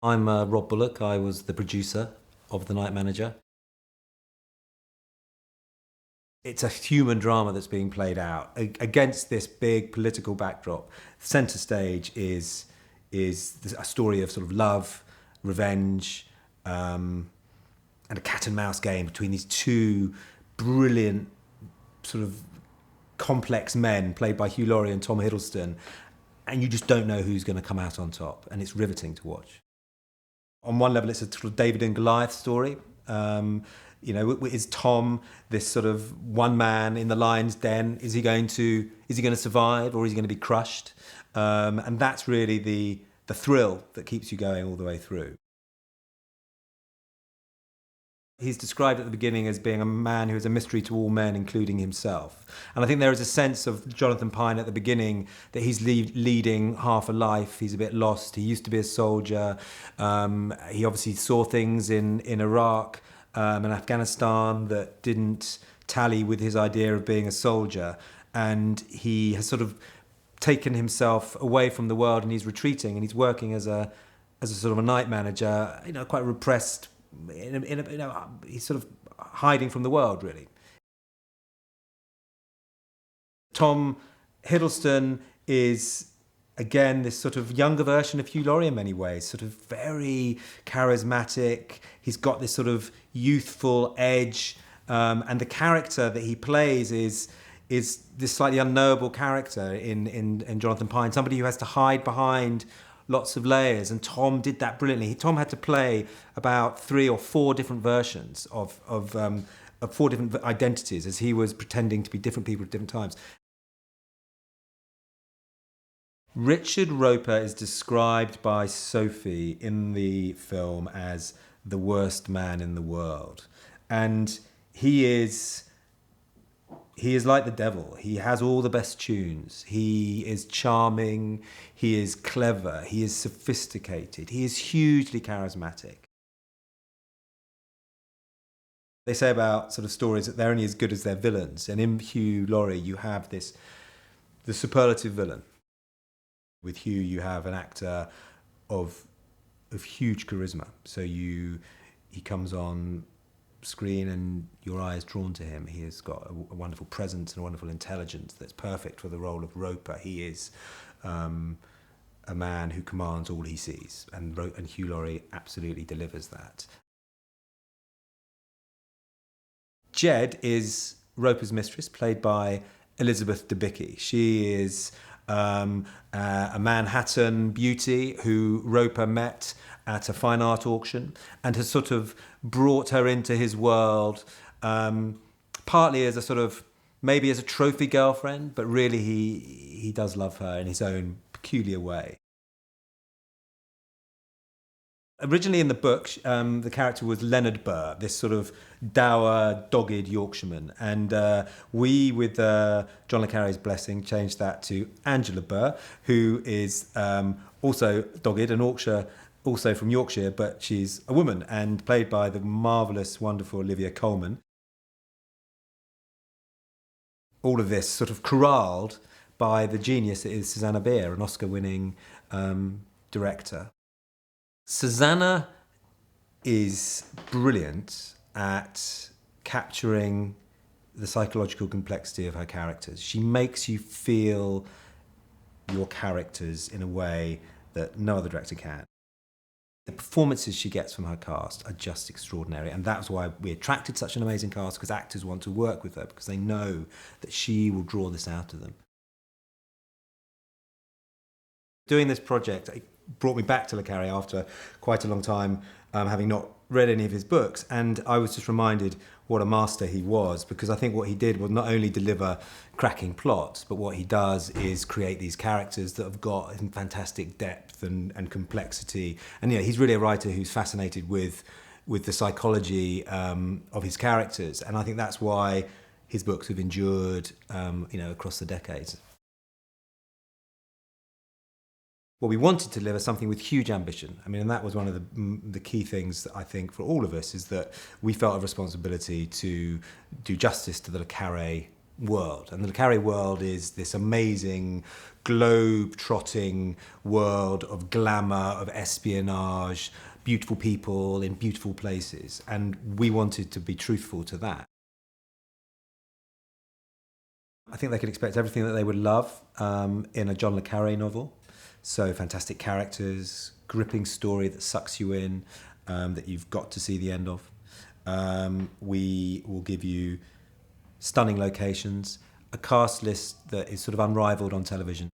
I'm Rob Bullock. I was the producer of The Night Manager. It's a human drama that's being played out against this big political backdrop. Centre stage is a story of sort of love, revenge, and a cat and mouse game between these two brilliant, sort of complex men played by Hugh, Laurie and Tom Hiddleston, and you just don't know who's going to come out on top, and it's riveting to watch. On one level, it's a sort of David and Goliath story. Is Tom this sort of one man in the lion's den? Is he going to survive, or is he going to be crushed? And that's really the thrill that keeps you going all the way through. He's described at the beginning as being a man who is a mystery to all men, including himself. And I think there is a sense of Jonathan Pine at the beginning that he's leading half a life. He's a bit lost. He used to be a soldier. He obviously saw things in Iraq and Afghanistan that didn't tally with his idea of being a soldier. And he has sort of taken himself away from the world, and he's retreating, and he's working as a sort of a night manager, quite repressed. He's sort of hiding from the world, really. Tom Hiddleston is, again, this sort of younger version of Hugh Laurie in many ways, sort of very charismatic. He's got this sort of youthful edge, and the character that he plays is this slightly unknowable character in Jonathan Pine, somebody who has to hide behind lots of layers, and Tom did that brilliantly. Tom had to play about 3 or 4 different versions of 4 different identities as he was pretending to be different people at different times. Richard Roper is described by Sophie in the film as the worst man in the world, and he is like the devil. He has all the best tunes. He is charming. He is clever. He is sophisticated. He is hugely charismatic. They say about sort of stories that they're only as good as their villains. And in Hugh Laurie, you have the superlative villain. With Hugh, you have an actor of huge charisma. So he comes on screen and your eye is drawn to him. He has got a wonderful presence and a wonderful intelligence that's perfect for the role of Roper. He is a man who commands all he sees, and Hugh Laurie absolutely delivers that. Jed is Roper's mistress, played by Elizabeth Debicki. She is a Manhattan beauty who Roper met at a fine art auction and has sort of brought her into his world, partly as a sort of, maybe as a trophy girlfriend, but really he does love her in his own peculiar way. Originally in the book, the character was Leonard Burr, this sort of dour, dogged Yorkshireman. And we, with John le Carré's blessing, changed that to Angela Burr, who is also dogged, an also from Yorkshire, but she's a woman and played by the marvellous, wonderful Olivia Colman. All of this sort of corralled by the genius that is Susanna Bier, an Oscar-winning director. Susanna is brilliant at capturing the psychological complexity of her characters. She makes you feel your characters in a way that no other director can. The performances she gets from her cast are just extraordinary, and that's why we attracted such an amazing cast, because actors want to work with her because they know that she will draw this out of them. Doing this project, it brought me back to le Carré after quite a long time, having not read any of his books, and I was just reminded what a master he was, because I think what he did was not only deliver cracking plots, but what he does is create these characters that have got fantastic depth and complexity. And he's really a writer who's fascinated with the psychology of his characters, and I think that's why his books have endured across the decades. Well, we wanted to deliver something with huge ambition. I mean, and that was one of the key things that I think for all of us, is that we felt a responsibility to do justice to the le Carré world. And the Le Carre world is this amazing, globe-trotting world of glamour, of espionage, beautiful people in beautiful places. And we wanted to be truthful to that. I think they could expect everything that they would love in a John Le Carre novel. So fantastic characters, gripping story that sucks you in, that you've got to see the end of. We will give you stunning locations, a cast list that is sort of unrivaled on television.